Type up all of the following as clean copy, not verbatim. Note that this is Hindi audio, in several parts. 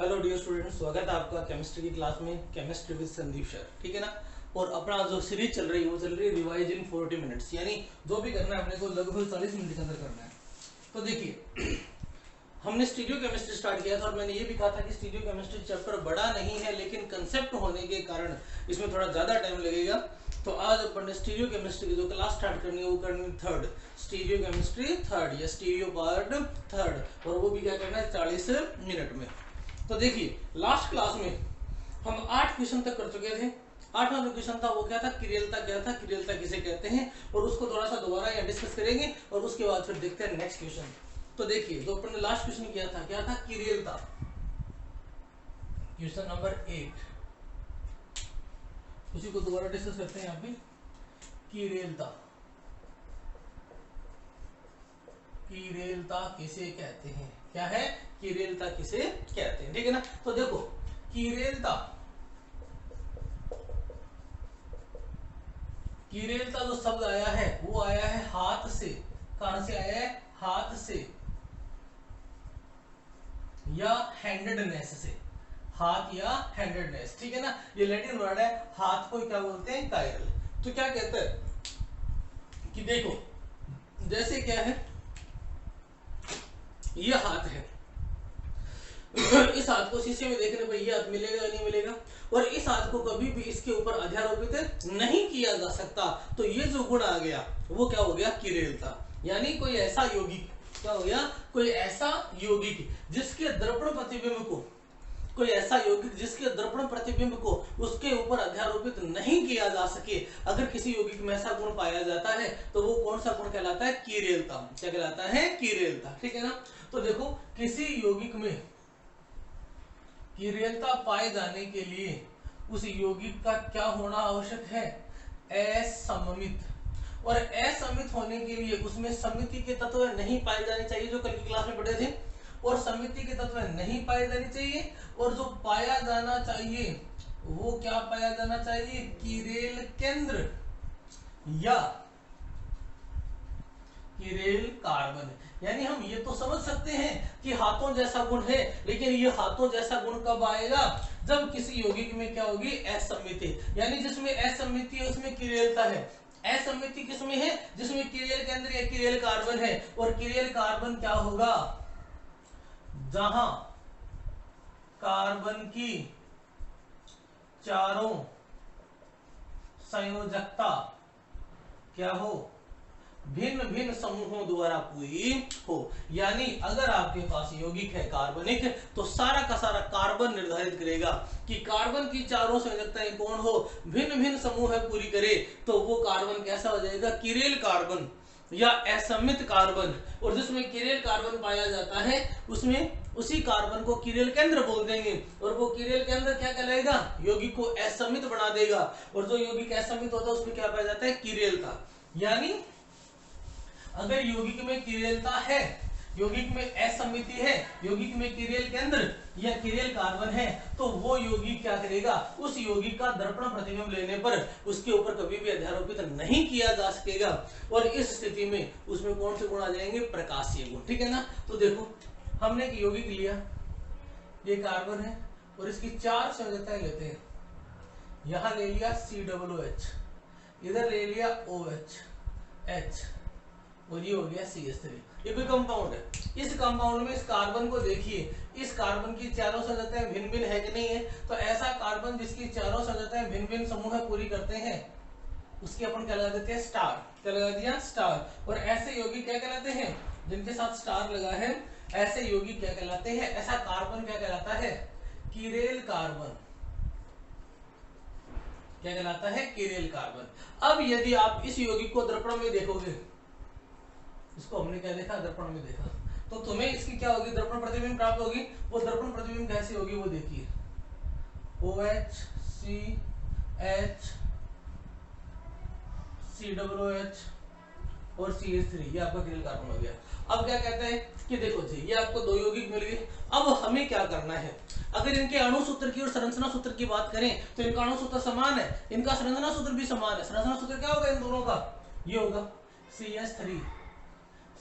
हेलो डियर स्टूडेंट्स, स्वागत है आपका केमिस्ट्री की क्लास में केमिस्ट्री विद संदीप सर। ठीक है ना। और अपना जो सीरीज चल रही है वो चल रही है रिवाइज इन 40 मिनट्स, यानी जो भी करना है अपने को लगभग 40 मिनट के अंदर करना है। तो देखिए हमने स्टीरियो केमिस्ट्री स्टार्ट किया था और मैंने ये भी कहा था कि स्टीरियो केमिस्ट्री चैप्टर बड़ा नहीं है, लेकिन कंसेप्ट होने के कारण इसमें थोड़ा ज्यादा टाइम लगेगा। तो आज अपन ने स्टीरियो केमिस्ट्री की जो क्लास स्टार्ट करनी है वो करनी है थर्ड, स्टीरियो केमिस्ट्री थर्ड या स्टीरियो पार्ट थर्ड, और वो भी क्या करना है 40 मिनट में। तो देखिए लास्ट क्लास में हम 8 क्वेश्चन तक कर चुके थे। 8वां जो क्वेश्चन था वो क्या था, किरेलता क्या था, किरेलता किसे कहते हैं, और उसको थोड़ा सा दोबारा यहाँ डिस्कस करेंगे और उसके बाद फिर देखते हैं नेक्स्ट क्वेश्चन। तो देखिए जो अपन ने लास्ट क्वेश्चन किया था क्या था, किरेलता। क्वेश्चन नंबर 8, उसी को दोबारा डिस्कस करते हैं यहाँ पे। किरेलता, किरेलता किसे कहते हैं, क्या है किरेलता किसे कहते हैं। ठीक है ना। तो देखो किरेलता, किरेलता जो शब्द आया है वो आया है हाथ से। कहां से आया है, हाथ से या हैंडेडनेस से, हाथ या हैंडेडनेस। ठीक है ना। ये लैटिन वर्ड है, हाथ को क्या बोलते हैं, कायरल। तो क्या कहते हैं कि देखो जैसे क्या है, ये हाथ है, इस हाथ को शीशे में देखने पर ये हाथ मिलेगा या नहीं मिलेगा, और इस हाथ को कभी भी इसके ऊपर अध्यारोपित नहीं किया जा सकता। तो ये जो गुण आ गया वो क्या हो गया, किरेलता। यानी कोई ऐसा यौगिक, क्या हो गया, कोई ऐसा यौगिक जिसके दर्पण प्रतिबिंब को, कोई ऐसा यौगिक जिसके दर्पण प्रतिबिंब को उसके ऊपर अध्यारोपित नहीं किया जा सके। अगर किसी यौगिक में ऐसा गुण पाया जाता है तो वो कौन सा गुण कहलाता है, किरेलता। क्या कहलाता है, किरेलता। ठीक है ना। तो देखो किसी यौगिक में किरेलता पाए जाने के लिए उस यौगिक का क्या होना आवश्यक है, असममित। और असममित होने के लिए उसमें समिति के तत्व नहीं पाए जाने चाहिए, जो कल की क्लास में पढ़े थे। और समिति के तत्व नहीं पाए जाने चाहिए, और जो पाया जाना चाहिए वो क्या पाया जाना चाहिए, किरेल केंद्र या किरेल कार्बन। यानी हम ये तो समझ सकते हैं कि हाथों जैसा गुण है, लेकिन ये हाथों जैसा गुण कब आएगा, जब किसी यौगिक में क्या होगी, असममिति। यानी जिसमें असममिति है उसमें किरेलता है। असममिति किसमें है, जिसमें किरेल केंद्र या किरेल कार्बन है। और किरेल कार्बन क्या होगा, जहां कार्बन की चारों संयोजकता क्या हो, भिन्न भिन्न समूहों द्वारा पूरी हो। यानी अगर आपके पास यौगिक है कार्बनिक, तो सारा का सारा कार्बन निर्धारित करेगा कि कार्बन की चारों संयोजकताएं कौन हो, भिन्न भिन्न समूह पूरी करे, तो वो कार्बन कैसा हो जाएगा, किरेल कार्बन या असममित कार्बन। और जिसमें किरेल कार्बन पाया जाता है उसमें उसी कार्बन को किरेल केंद्र बोल देंगे, और वो किरेल केंद्र क्या कहलाएगा, यौगिक को असममित बना देगा। और जो यौगिक असममित होता है उसमें क्या पाया जाता है, किरेलता। यानी अगर यौगिक में किरेलता है, यौगिक में असममिति है, यौगिक में किरेल केंद्र या किरेल कार्बन है, तो वो यौगिक क्या करेगा, उस यौगिक का दर्पण प्रतिबिंब लेने पर उसके ऊपर कभी भी अध्यारोपित नहीं किया जा सकेगा। और इस स्थिति में उसमें कौन से गुण आ जाएंगे, प्रकाशीय गुण। ठीक है ना। तो देखो हमने एक यौगिक लिया, ये कार्बन है और इसकी 4 संयोजकताएं लेते हैं। यहां ले लिया COOH, इधर ले लिया OH, H, और ये हो गया CH3। ये कोई कंपाउंड है। इस कंपाउंड में इस कार्बन को देखिए, इस कार्बन की चारों संयोजकताएं भिन्न भिन्न है कि नहीं है। तो ऐसा कार्बन जिसकी चारों संयोजकताएं भिन्न भिन्न समूह पूरी करते हैं उसके अपन क्या लगा देते हैं, स्टार। क्या लगा दिया, स्टार। और ऐसे यौगिक क्या कहलाते हैं, जिनके साथ स्टार लगा है, ऐसे यौगिक क्या कहलाते हैं, ऐसा कार्बन क्या कहलाता है, किरेल कार्बन। क्या कहलाता है, किरेल कार्बन। अब यदि आप इस यौगिक को दर्पण में देखोगे, इसको हमने क्या देखा, दर्पण में देखा, तो तुम्हें इसकी क्या होगी, दर्पण प्रतिबिंब प्राप्त होगी। वो दर्पण प्रतिबिंब कैसी होगी, वो देखिए, OH, CH, COOH और CH3, ये आपका किरेल कार्बन हो गया। अब क्या कहते हैं कि देखो जी, ये आपको 2 यौगिक मिल गए। अब हमें क्या करना है, अगर इनके अणु सूत्र की और संरचना सूत्र की बात करें तो इनका अणु सूत्र समान है, इनका संरचना सूत्र भी समान है। संरचना सूत्र क्या होगा इन दोनों का, ये होगा CH3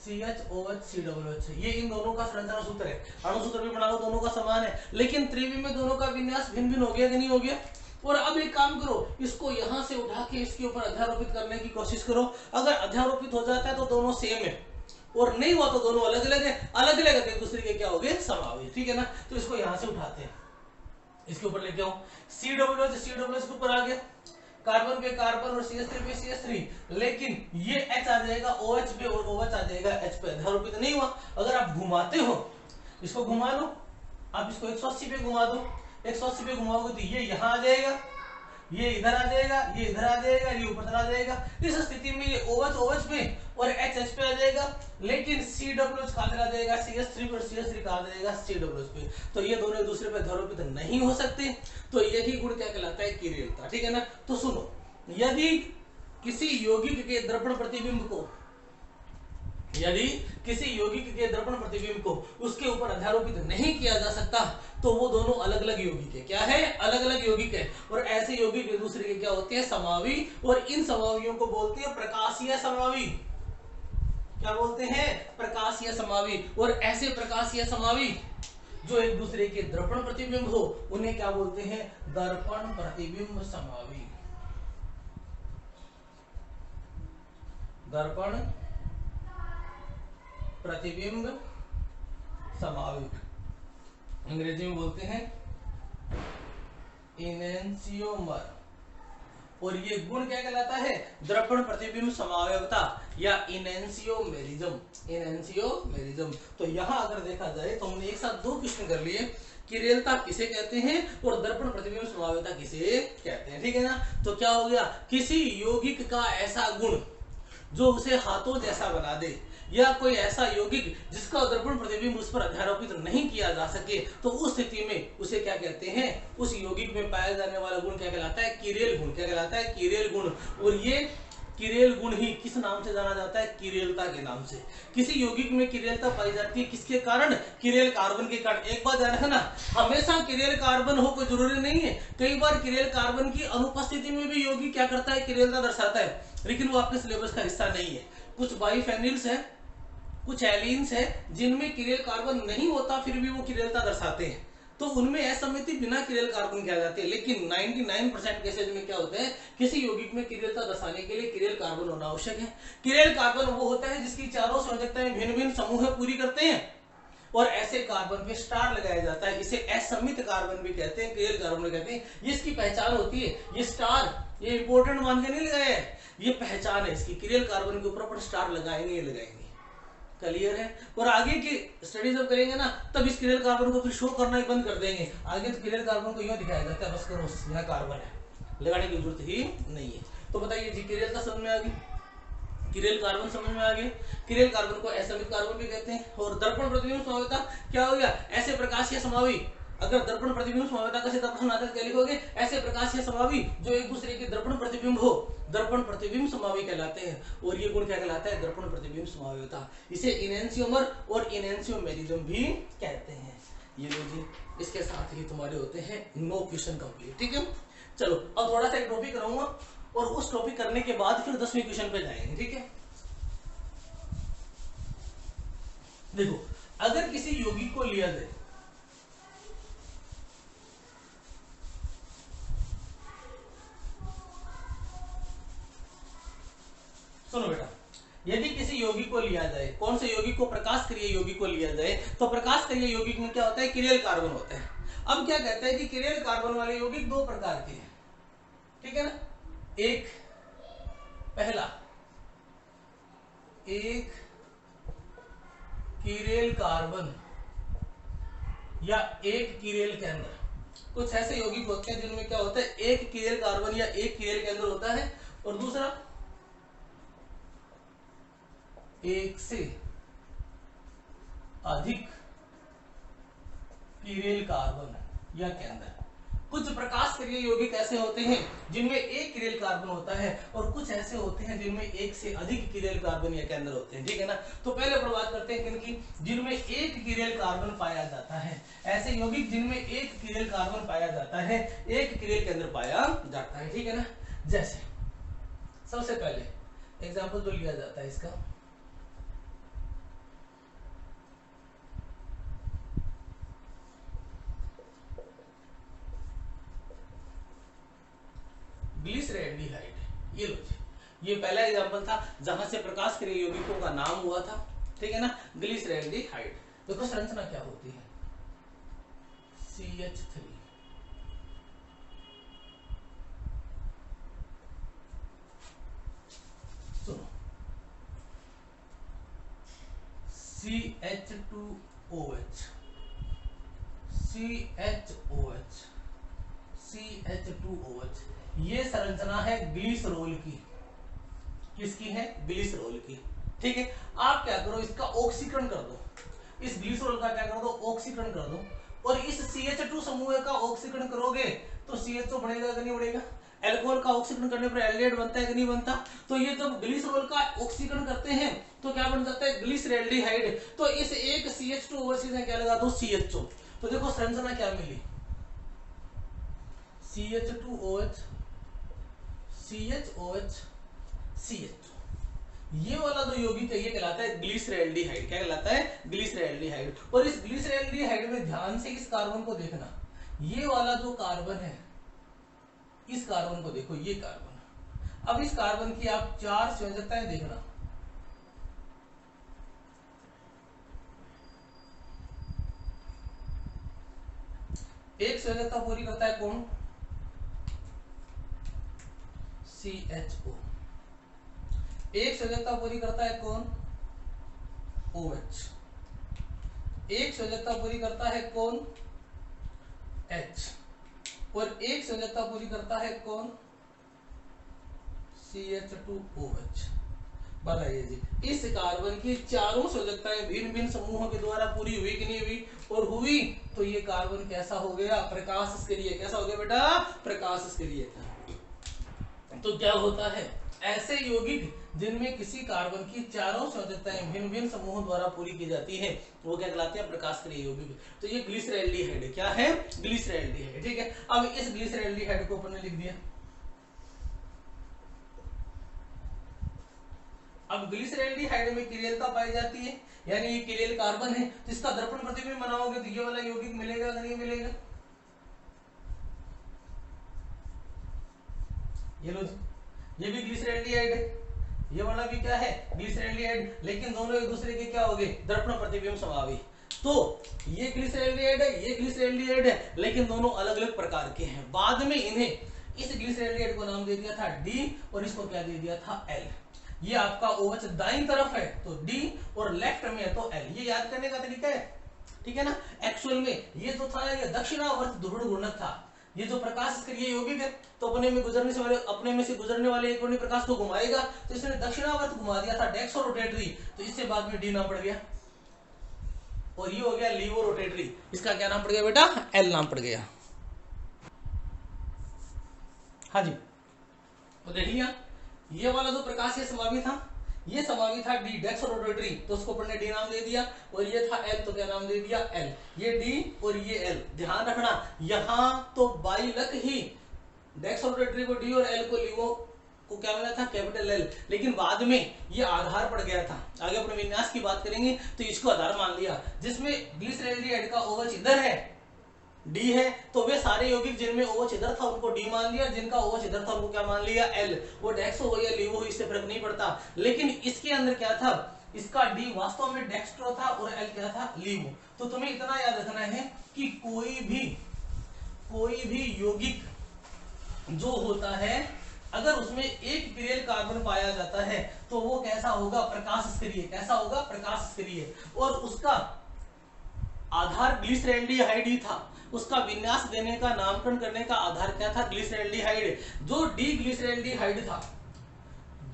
CHOH COOH, ये इन दोनों का संरचना सूत्र है। अणु सूत्र भी बना लो, दोनों का समान है, लेकिन त्रिविम में दोनों का विन्यास भिन्न भिन्न हो गया कि नहीं हो गया। और अब एक काम करो, इसको यहां से उठा के इसके ऊपर अध्यारोपित करने की कोशिश करो। अगर अध्यारोपित हो जाता है तो दोनों सेम है, और नहीं हुआ तो दोनों अलग अलग है। अलग अलग एक दूसरे के क्या हो गए, समावी, ठीक है ना। तो इसको यहां से उठाते हैं, इसके ऊपर लेके आओ, COOH के ऊपर आ गया, कार्बन पे कार्बन और CH3 पे CH3, लेकिन ये H आ जाएगा OH पे और OH आ जाएगा H पे, अध्यारोपित नहीं हुआ। अगर आप घुमाते हो, इसको घुमा लो, आप इसको 180 पे घुमा दो, 180 पे घुमाओगे तो ये यहाँ आ जाएगा, ये इधर आ जाएगा, ये इधर आ जाएगा, ये ऊपर चला जाएगा। इस स्थिति में ये OH OH पे और H H पे आ जाएगा, लेकिन COOH कहाँ चला जाएगा, CH3 पे और CH3 कहाँ जाएगा, COOH पे। तो ये दोनों एक दूसरे पे अध्यारोपित नहीं हो सकते। तो यही गुण क्या कहलाता है, किरेलता, ठीक है ना। तो सुनो, यदि किसी यौगिक के दर्पण प्रतिबिंब को, यदि किसी यौगिक के दर्पण प्रतिबिंब को उसके ऊपर अध्यारोपित नहीं किया जा सकता, तो वो दोनों अलग अलग यौगिक है। क्या है, अलग अलग यौगिक है। और ऐसे यौगिक एक दूसरे के क्या होते हैं, समावी, और इन समावियों को बोलते हैं प्रकाशीय समावी। क्या बोलते हैं, प्रकाशीय समावी। और ऐसे प्रकाशीय समावी जो एक दूसरे के दर्पण प्रतिबिंब हो, उन्हें क्या बोलते हैं, दर्पण प्रतिबिंब समावी। दर्पण प्रतिबिंब समावी, अंग्रेजी में बोलते हैं इनेंसियोमर। और ये गुण क्या कहलाता है, दर्पण प्रतिबिंब समावयवता या इनेंसियोमेरिज्म, इनेंसियोमेरिज्म। तो यहाँ अगर देखा जाए तो हमने एक साथ दो प्रश्न कर लिए, किरेलता किसे कहते हैं और दर्पण प्रतिबिंब समावयवता किसे कहते हैं, ठीक है ना। तो क्या हो गया, किसी यौगिक का ऐसा गुण जो उसे हाथों जैसा बना दे, या कोई ऐसा यौगिक जिसका दर्पण प्रतिबिंब उस पर अध्यारोपित नहीं किया जा सके, तो उस स्थिति में उसे क्या कहते हैं, उस यौगिक में पाया जाने वाला गुण क्या कहलाता है, किरेल गुण। क्या कहलाता है, किरेल गुण। और ये किरेल गुण ही किस नाम से जाना जाता है, किरेलता के नाम से। किसी यौगिक में किरेलता पाई जाती है किसके कारण, किरेल कार्बन के कारण। एक बात ध्यान रखना, हमेशा किरेल कार्बन हो कोई जरूरी नहीं है। कई बार किरेल कार्बन की अनुपस्थिति में भी यौगिक क्या करता है, किरेलता दर्शाता है, लेकिन वो आपके सिलेबस का हिस्सा नहीं है। कुछ बाइफेनिल्स है, कुछ एलिन्स है जिनमें किरेल कार्बन नहीं होता, फिर भी वो किरेलता दर्शाते हैं, तो उनमें असमिति बिना किरेल कार्बन किया जाती है। लेकिन 99% केसेज में क्या होता है, किसी यौगिक में किरेलता दर्शाने के लिए किरेल कार्बन होना आवश्यक है। किरेल कार्बन वो होता है जिसकी चारों संयोजकताएं भिन्न भिन्न समूह पूरी करते हैं, और ऐसे कार्बन पे स्टार लगाया जाता है। इसे असमित कार्बन भी कहते हैं, किरेल कार्बन भी कहते हैं। ये इसकी पहचान होती है, ये स्टार ये इंपॉर्टेंट मान के नहीं लगाया है, ये पहचान है इसकी। किरेल कार्बन के ऊपर अपन स्टार लगाएंगे ही लगाएंगे, क्लियर है। और आगे की स्टडी जब करेंगे ना, तब इस किरेल कार्बन को फिर शो करना ही बंद कर देंगे। आगे तो किरेल कार्बन को यूं दिखाया जाता है, बस करो यहाँ कार्बन है, लगाने की जरूरत ही नहीं है। तो बताइए जी, किरेलता समझ में आ गई, किरेल कार्बन समझ में आ गए। किरेल कार्बन को असमित कार्बन भी कहते हैं। और दर्पण प्रतिबिंब समावयवता क्या हो गया, ऐसे प्रकाशीय समावी। अगर दर्पण प्रतिबिंब समावयवता का दर्पण आता है क्या लिखोगे, ऐसे प्रकाशीय समावी जो एक दूसरे के दर्पण प्रतिबिंब हो, दर्पण प्रतिबिंब समावी कहलाते हैं। और ये गुण क्या कहलाता है, दर्पण प्रतिबिंब समावयवता। इसे इनेंसियोमर और इनेंसियोमेरिज्म भी कहते हैं। ये लो जी, इसके साथ ही तुम्हारे होते हैं 9 क्वेश्चन कंप्लीट, ठीक है। चलो अब थोड़ा सा एक टॉपिक कराऊंगा, और उस टॉपिक करने के बाद फिर 10वें क्वेश्चन पे जाएंगे, ठीक है। देखो, अगर किसी यौगिक को लिया जाए, सुनो बेटा, यदि किसी यौगिक को लिया जाए, कौन से यौगिक को, प्रकाश करिय यौगिक को लिया जाए, तो प्रकाश करिय यौगिक में क्या होता है, किरेल कार्बन होता है। अब क्या कहता है कि किरेल कार्बन वाले यौगिक दो प्रकार के हैं, ठीक है ना। एक पहला, एक किरेल कार्बन या एक किरेल केंद्र। कुछ ऐसे यौगिक होते हैं जिनमें क्या होता है, एक किरेल कार्बन या एक किरेल केंद्र होता है, और दूसरा एक से अधिक किरेल कार्बन या केंद्र। कुछ प्रकाश करिय यौगिक ऐसे होते हैं जिनमें एक किरेल कार्बन होता है, और कुछ ऐसे होते हैं जिनमें एक से अधिक किरेल कार्बन या केंद्र होते हैं, ठीक है ना। तो पहले अपन बात करते हैं किनकी, जिनमें एक किरेल कार्बन पाया जाता है। ऐसे यौगिक जिनमें एक किरेल कार्बन पाया जाता है, एक किरेल केंद्र पाया जाता है, ठीक है ना। जैसे सबसे पहले एग्जाम्पल जो लिया जाता है इसका, ग्लिसरैल्डिहाइड। ये लो जी, ये पहला एग्जांपल था जहां से प्रकाश क्रिया यौगिकों का नाम हुआ था, ठीक है ना, ग्लिसरैल्डिहाइड। देखो संरचना क्या होती है, CH3, सुनो, CH2OH, CHOH, CH2OH, ये संरचना है ग्लिसरॉल की। किसकी है? ग्लिसरॉल की। ठीक है, आप क्या करो, इसका ऑक्सीकरण कर दो, इस ग्लिसरॉल का क्या कर दो, ऑक्सीकरण कर दो, और इस CH2 समूह का ऑक्सीकरण करोगे तो CH तो बढ़ेगा कि नहीं बढ़ेगा? एल्कोहल का ऑक्सीकरण करने पर एल्डिहाइड बनता है कि नहीं बनता? तो ये जब ग्लिसरॉल का ऑक्सीकरण करते हैं तो क्या बन जाता है? ग्लिसरैल्डिहाइड। तो इस एक CH2OH से क्या लगा दो? CHO। तो देखो संरचना क्या मिली, CH2OH, CHOH, CH2। ये वाला जो यौगिक है ये कहलाता है ग्लिसरैल्डिहाइड। क्या कहलाता है? ग्लिसरैल्डिहाइड। और इस ग्लिसरैल्डिहाइड में ध्यान से इस कार्बन को देखना, ये वाला जो कार्बन है, इस कार्बन को देखो, ये कार्बन। अब इस कार्बन की आप 4 संयोजकताएं देखना, एक संयोजकता पूरी करता है कौन? CHO। एक संयोजकता पूरी करता है कौन? OH। एक संयोजकता पूरी करता है कौन? H। और एक संयोजकता पूरी करता है कौन? CH2OH। बताइए जी, इस कार्बन की चारों संयोजकताएं भिन्न भिन्न समूहों के द्वारा पूरी हुई कि नहीं हुई? और हुई तो ये कार्बन कैसा हो गया? प्रकाश निष्क्रिय। कैसा हो गया बेटा? प्रकाश निष्क्रिय। तो क्या होता है, ऐसे यौगिक जिनमें किसी कार्बन की चारों संयोजकताएं भिन्न भिन्न समूहों द्वारा पूरी की जाती है वो क्या कहलाते हैं? प्रकाशक्रिय यौगिक। तो ये ग्लिसरैल्डिहाइड। क्या है? ग्लिसरैल्डिहाइड। ठीक है, अब इस ग्लिसरैल्डिहाइड को अपन ने लिख दिया। अब ग्लिसरैल्डिहाइड में किरेलता पाई जाती है, यानी ये किरेल कार्बन है, जिसका दर्पण प्रतिबिंब बनाओगे तो ये वाला यौगिक मिलेगा कि नहीं मिलेगा? ये लो, ये भी ग्लिसरैल्डिहाइड है, ये वाला भी क्या है? ग्लिसरैल्डिहाइड। लेकिन दोनों एक दूसरे के क्या हो गए? दर्पण प्रतिबिंब समावी। तो ये ग्लिसरैल्डिहाइड है, ये ग्लिसरैल्डिहाइड है, लेकिन दोनों अलग अलग प्रकार के हैं। बाद में इन्हें, इस ग्लिसरैल्डिहाइड को नाम दे दिया था D और इसको क्या दे दिया था? L। ये आपका OH दाईं तरफ है तो D और लेफ्ट में है तो L। ये याद करने का तरीका है, ठीक है ना। एक्चुअल में ये जो था ये दक्षिणावर्त ध्रुव गुणक था। ये जो प्रकाश निष्क्रिय यौगिक है तो अपने में से गुजरने वाले इलेक्ट्रॉन प्रकाश को घुमाएगा, तो इसने दक्षिणावर्त घुमा दिया था, डेक्सो रोटेटरी। तो इससे बाद में डी नाम पड़ गया, और ये हो गया लीवो रोटेटरी। इसका क्या नाम पड़ गया बेटा? एल नाम पड़ गया। हाँ जी, तो देखिए ये वाला जो प्रकाशीय समावी था, ये समावी था डी, डेक्सो रोटेटरी, तो उसको अपन ने डी नाम दे दिया। और ये था एल, तो क्या नाम दे दिया? एल। ये डी और ये एल। ध्यान रखना, यहां तो बाइलक ही डेक्सो रोटेटरी को डी और एल को लीवो को क्या मिला था? Capital L. लेकिन बाद में ये आधार पड़ गया था, आगे अपने विन्यास की बात करेंगे तो इसको आधार मान लिया, जिसमें ग्लिसरैल्डिहाइड का OH इधर है, D है, तो वे सारे यौगिक जिनमें OH इधर था उनको D मान लिया, जिनका OH इधर था उनको क्या मान लिया? L। वो डेक्सो हो या लीवो हो इससे फर्क नहीं पड़ता। लेकिन इसके अंदर क्या था? इसका D वास्तव में डेक्स्ट्रो था और L क्या था? लीवो। तो तुम्हें इतना याद रखना है कि कोई भी यौगिक जो होता है, अगर उसमें एक किरेल कार्बन पाया जाता है तो वो कैसा होगा? प्रकाश निष्क्रिय। कैसा होगा? प्रकाश निष्क्रिय। और उसका आधार ग्लिसरैल्डिहाइड ही था, उसका विन्यास देने का, नामकरण करने का आधार क्या था? ग्लिसरैल्डिहाइड। जो डी ग्लिसरैल्डिहाइड था,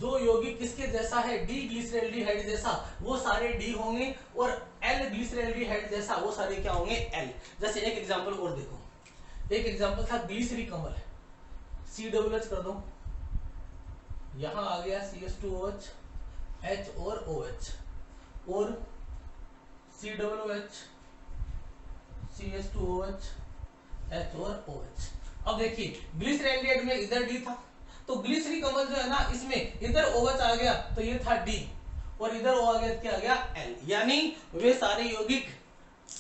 जो यौगिक किसके जैसा है? डी ग्लिसरैल्डिहाइड जैसा, वो सारे डी होंगे, और एल ग्लिसरैल्डिहाइड जैसा वो सारे क्या होंगे? एल। जैसे एक एग्जांपल और देखो, एक एग्जांपल था ग्लिसरी कमल, COOH कर दो, यहां आ गया CH2OH, H और OH, और COOH, CH2OH, H और OH। अब देखिए ग्लिसरैल्डिहाइड में इधर D था, तो ग्लिसरी कमल जो है ना, इसमें इधर OH आ गया तो ये था D, और इधर O आ गया, क्या आ गया? L। यानी वे सारे यौगिक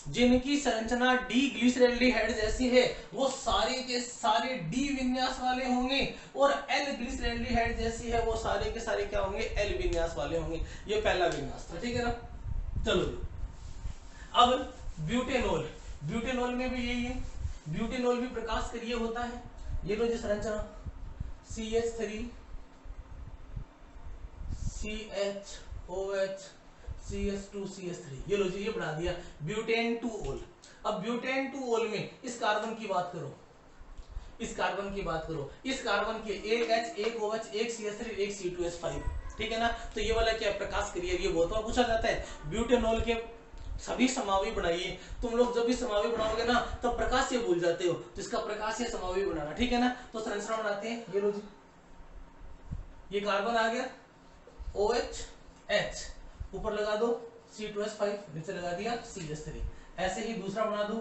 जिनकी संरचना डी ग्लिसरैल्डिहाइड जैसी है वो सारे के सारे डी विन्यास वाले होंगे और एल ग्लिसरैल्डिहाइड जैसी है वो सारे के सारे क्या होंगे, एल विन्यास वाले होंगे। ये पहला विन्यास था, ठीक है ना। चलो जी, अब ब्यूटेनॉल, ब्यूटेनॉल में भी यही है, ब्यूटेनॉल भी प्रकाश करीय होता है। ये लो जी संरचना, CH3 CHOH CH2 CH3, ये लो जी, ये बना दिया ब्यूटेन 2 ओल। अब ब्यूटेन 2 ओल में इस कार्बन की बात करो, इस कार्बन की बात करो, इस कार्बन के एक H, एक OH, एक CH3, एक C2H5, ठीक है ना। तो ये वाला क्या प्रकाश करिए, ये बहुत बार पूछा जाता है। ब्यूटेनॉल के सभी समावयव बनाइए। तुम लोग जब भी समावयव बनाओगे ना तब प्रकाश से भूल जाते हो, तो इसका प्रकाश से समावयव बनाना, ठीक है ना। तो संरचना बनाते हैं, ये लो जी, ये कार्बन आ गया OH H, ऊपर लगा दो C2H5, नीचे लगा दिया CH3। ऐसे ही दूसरा बना दो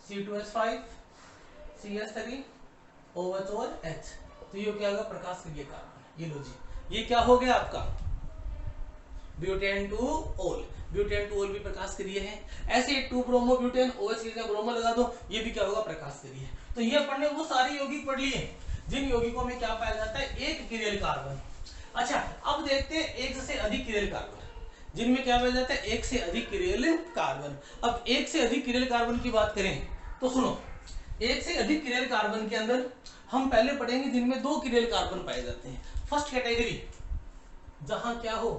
C2H5 CH3 OH और H, तो ये क्या होगा, प्रकाश करिए कार्बन। ये लो जी, ये क्या हो गया आपका ब्यूटेन 2 ओल। ब्यूटेन 2 ओल भी प्रकाश करिए है। ऐसे 2 ब्रोमो ब्यूटेन OH ब्रोमो लगा दो, ये भी क्या होगा, प्रकाश करिए। तो ये पढ़ने वो सारे यौगिक पढ़ लिए जिन यौगिकों में क्या पाया जाता है, एक किरेल कार्बन। अच्छा, अब देखते हैं एक से अधिक किरेल कार्बन, जिनमें क्या पाया जाता है, एक से अधिक किरेल कार्बन। अब एक से अधिक किरेल कार्बन की बात करें तो सुनो, एक से अधिक किरेल कार्बन के अंदर हम पहले पढ़ेंगे जिनमें 2 किरेल कार्बन पाए जाते हैं। फर्स्ट कैटेगरी, जहां क्या हो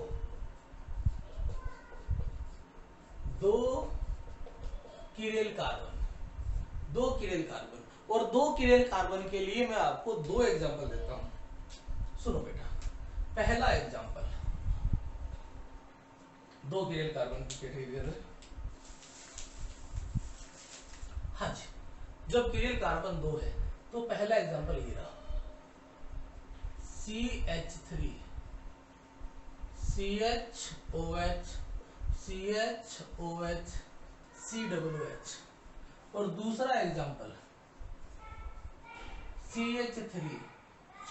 2 किरेल कार्बन, 2 किरेल कार्बन। और 2 किरेल कार्बन के लिए मैं आपको 2 एग्जांपल देता हूं, सुनो बेटा। पहला एग्जांपल, 2 किरेल कार्बन की कैटेगरी, हाँ जी, जब किरेल कार्बन 2 है तो पहला एग्जांपल ये रहा, CH3 CHOH CHOH COOH। और दूसरा example CH3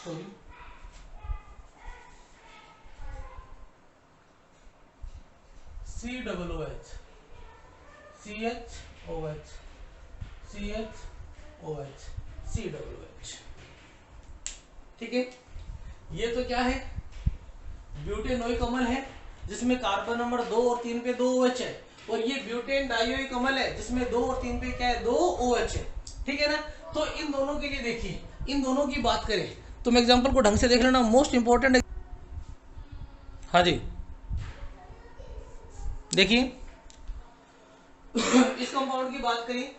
sorry COOH CHOH CHOH COOH, ठीक है। ये तो क्या है, ब्यूटेनोइक अम्ल है जिसमें कार्बन नंबर 2 और 3 पे 2 OH है, और ये ब्यूटेन डाइओइक अम्ल है जिसमें 2 और 3 पे क्या है, 2 OH है, ठीक है ना। तो इन दोनों के लिए देखिए, इन दोनों की बात करें, तुम एग्जांपल को ढंग से देख लेना, मोस्ट इंपॉर्टेंट। हाँ जी, देखिए इस कंपाउंड की बात करें,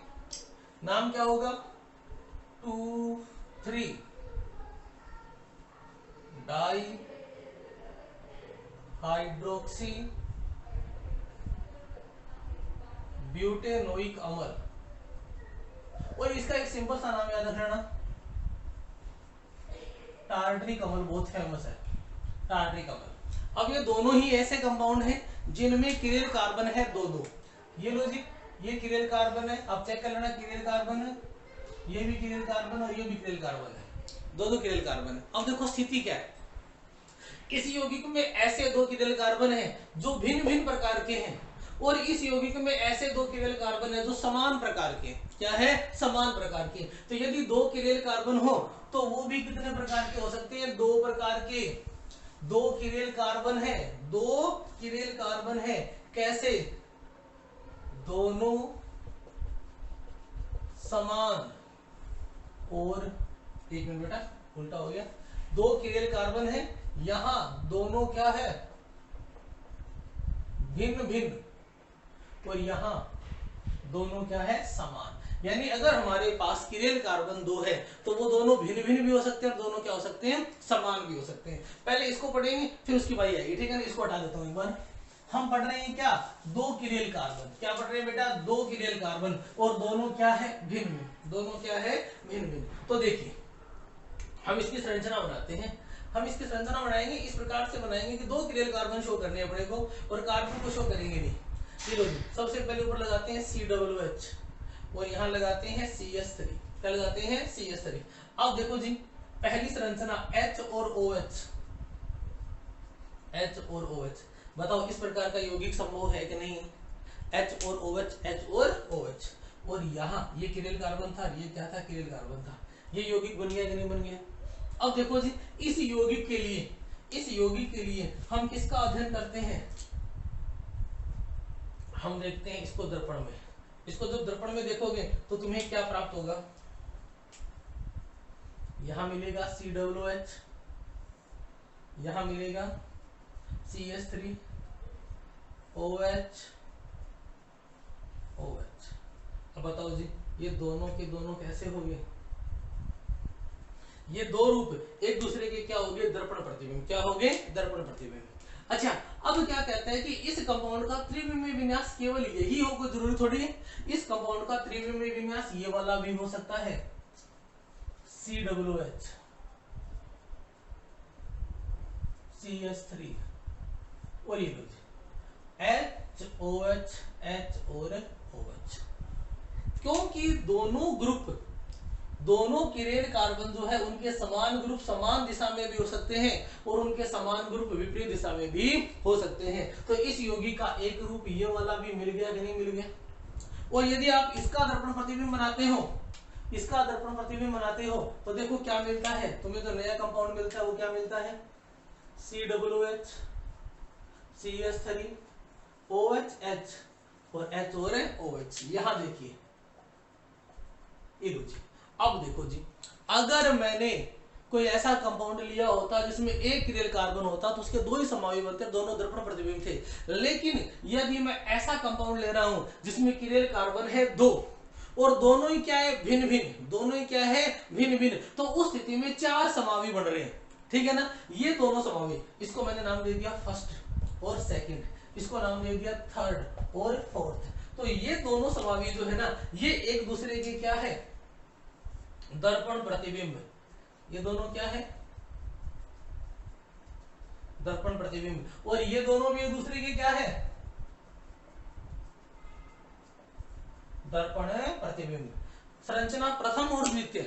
नाम क्या होगा, 2,3 डाई हाइड्रोक्सी ब्यूटेनोइक अम्ल। और इसका एक सिंपल सा नाम याद रखना, टार्टरिक अम्ल, बहुत फेमस है टार्टरिक अम्ल। अब ये दोनों ही ऐसे कंपाउंड हैं जिनमें किरेल कार्बन है 2-2। ये लो जी, ये किरेल कार्बन है, आप चेक कर लेना, किरेल कार्बन है, ये भी किरेल कार्बन और ये भी किरेल कार्बन है, 2-2 किरेल कार्बन है। अब देखो स्थिति क्या है, किसी यौगिक में ऐसे 2 किरेल कार्बन है जो भिन्न भिन्न प्रकार के हैं, और इस यौगिक में ऐसे 2 किरेल कार्बन है जो समान प्रकार के, क्या है, समान प्रकार के। तो यदि 2 किरेल कार्बन हो तो वो भी कितने प्रकार के हो सकते हैं, 2 प्रकार के। 2 किरेल कार्बन है, 2 किरेल कार्बन है, कैसे, दोनों समान, और एक मिनट बेटा उल्टा हो गया, 2 किरेल कार्बन है, यहां दोनों क्या है, भिन्न भिन्न, और यहां दोनों क्या है, समान। यानी अगर हमारे पास किरेल कार्बन 2 है तो वो दोनों भिन्न भिन्न भी हो सकते हैं और दोनों क्या हो सकते हैं, समान भी हो सकते हैं। पहले इसको पढ़ेंगे फिर उसकी बारी आएगी, ठीक है ना। इसको हटा देता हूं एक बार। हम पढ़ रहे हैं क्या, 2 किरेल कार्बन, क्या पढ़ रहे हैं बेटा, 2 किरेल कार्बन, और दोनों क्या है, भिन्न भिन्न, दोनों क्या है, भिन्न भिन्न। तो देखिए हम इसकी संरचना बनाते हैं, हम इसकी संरचना बनाएंगे, इस प्रकार से बनाएंगे कि 2 किरेल कार्बन शो करने हैं अपने को, और कार्बन को शो करेंगे नहीं। चलो जी, सबसे पहले ऊपर लगाते हैं COOH, और यहाँ लगाते हैं CH3, क्या लगाते हैं, CH3। अब देखो जी, पहली संरचना H और OH, H और OH, बताओ इस प्रकार का यौगिक संभव है कि नहीं, H और OH, H और OH। और यहाँ ये किरेल कार्बन था, ये क्या था, किरेल कार्बन था, ये यौगिक बन गया कि नहीं बन गया? अब देखो जी, इस यौगिक के लिए हम किसका अध्ययन करते हैं? हम देखते हैं इसको दर्पण में। इसको जब दर्पण में देखोगे तो तुम्हें क्या प्राप्त होगा? यहां मिलेगा COOH, यहां मिलेगा CH3OH OH। अब बताओ जी, ये दोनों के दोनों कैसे हो गए? ये दो रूप एक दूसरे के क्या हो गए? दर्पण प्रतिबिंब। क्या हो गए? दर्पण प्रतिबिंब। अच्छा, अब क्या कहते हैं कि इस कंपाउंड का त्रिविमीय विन्यास केवल यही होगा, जरूरी थोड़ी है। इस कंपाउंड का त्रिविमीय विन्यास ये वाला भी हो सकता है, COOH CH3 और ये HOH H और OH, क्योंकि दोनों किरेन कार्बन जो है उनके समान ग्रुप समान दिशा में भी हो सकते हैं और उनके समान ग्रुप विपरीत दिशा में भी हो सकते हैं। तो इस यौगिक का एक रूप ये वाला भी मिल गया कि नहीं मिल गया? और यदि आप इसका दर्पण प्रतिबिंब बनाते हो तो देखो क्या मिलता है तुम्हें। जो नया कंपाउंड मिलता है वो क्या मिलता है? COOH CH3 OH और H और OH। यहां देखिए, अब देखो जी, अगर मैंने कोई ऐसा कंपाउंड लिया होता जिसमें एक किरेल कार्बन होता तो उसके दो ही समावी बनते, दोनों दर्पण प्रतिबिंब थे। लेकिन यदि मैं ऐसा कंपाउंड ले रहा हूं जिसमें किरेल कार्बन है दो और दोनों ही क्या है? भिन्न भिन्न, तो उस स्थिति में चार समावी बन रहे हैं, ठीक है ना। ये दोनों समावी, इसको मैंने नाम दे दिया फर्स्ट और सेकंड, इसको नाम दे दिया थर्ड और फोर्थ। तो ये दोनों समावी जो है ना, ये एक दूसरे के क्या है? दर्पण प्रतिबिंब। ये दोनों क्या है? दर्पण प्रतिबिंब। और ये दोनों भी एक दूसरे के क्या है? दर्पण प्रतिबिंब। संरचना प्रथम और द्वितीय,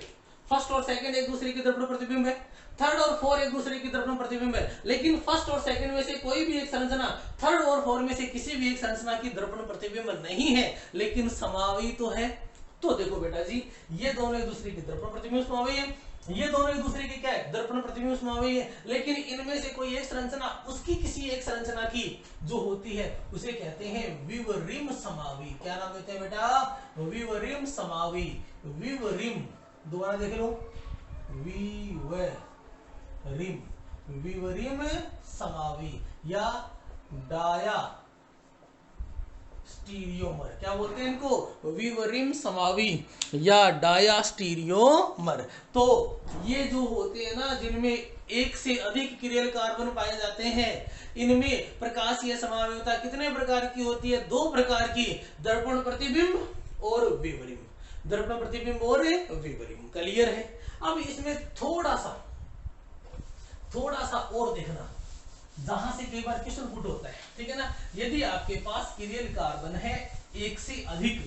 फर्स्ट और सेकंड एक दूसरे की दर्पण प्रतिबिंब है, थर्ड और फोर्थ एक दूसरे की दर्पण प्रतिबिंब है। लेकिन फर्स्ट और सेकंड में से कोई भी एक संरचना थर्ड और फोर्थ में से किसी भी एक संरचना की दर्पण प्रतिबिंब नहीं है, लेकिन समावी तो है। तो देखो बेटा जी, ये दोनों एक दूसरे की दर्पण प्रतिबिंब समावी है, ये दोनों एक दूसरे की क्या है? दर्पण प्रतिबिंब समावी है। लेकिन इनमें से कोई एक संरचना उसकी किसी एक संरचना की जो होती है उसे कहते हैं विवरिम समावी। क्या नाम देते हैं बेटा? विवरिम समावी। विवरिम, दोबारा देख लो, विवरिम समावी या डाया स्टीरियोमर। क्या बोलते हैं इनको? विवरिम समावी या डायास्टीरियोमर। तो ये जो होते हैं ना, जिनमें एक से अधिक किरेल कार्बन पाए जाते हैं, इनमें प्रकाशीय समावीयता कितने प्रकार की होती है? दो प्रकार की, दर्पण प्रतिबिंब और विवरिम। दर्पण प्रतिबिंब और विवरिम। क्लियर है? अब इसमें थोड़ा सा और देखना, जहां से कई बार क्वेश्चन पुट होता है, ठीक है ना। यदि आपके पास किरेल कार्बन है एक से अधिक,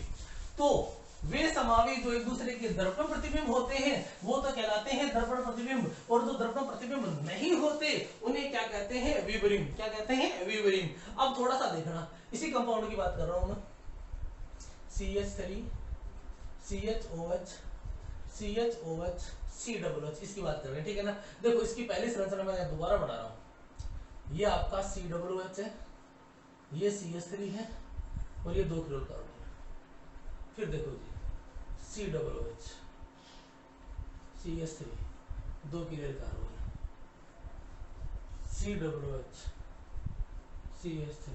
तो वे समावी जो एक दूसरे के दर्पण प्रतिबिंब होते हैं वो तो कहलाते हैं दर्पण प्रतिबिंब, और जो दर्पण प्रतिबिंब नहीं होते उन्हें क्या कहते हैं? विवरिम। क्या कहते हैं? विवरिम। अब थोड़ा सा देखना, इसी कंपाउंड की बात कर रहा हूं मैं, CH3 CHOH CHOH COOH, इसकी बात कर रहे हैं, ठीक है ना। देखो इसकी पहली संरचना मैं दोबारा बना रहा हूं। ये आपका COOH है, ये CH3 है और ये दो किरेल कार्बन है। फिर देखो जी, COOH CH3 दो किरेल कार्बन है, COOH CH3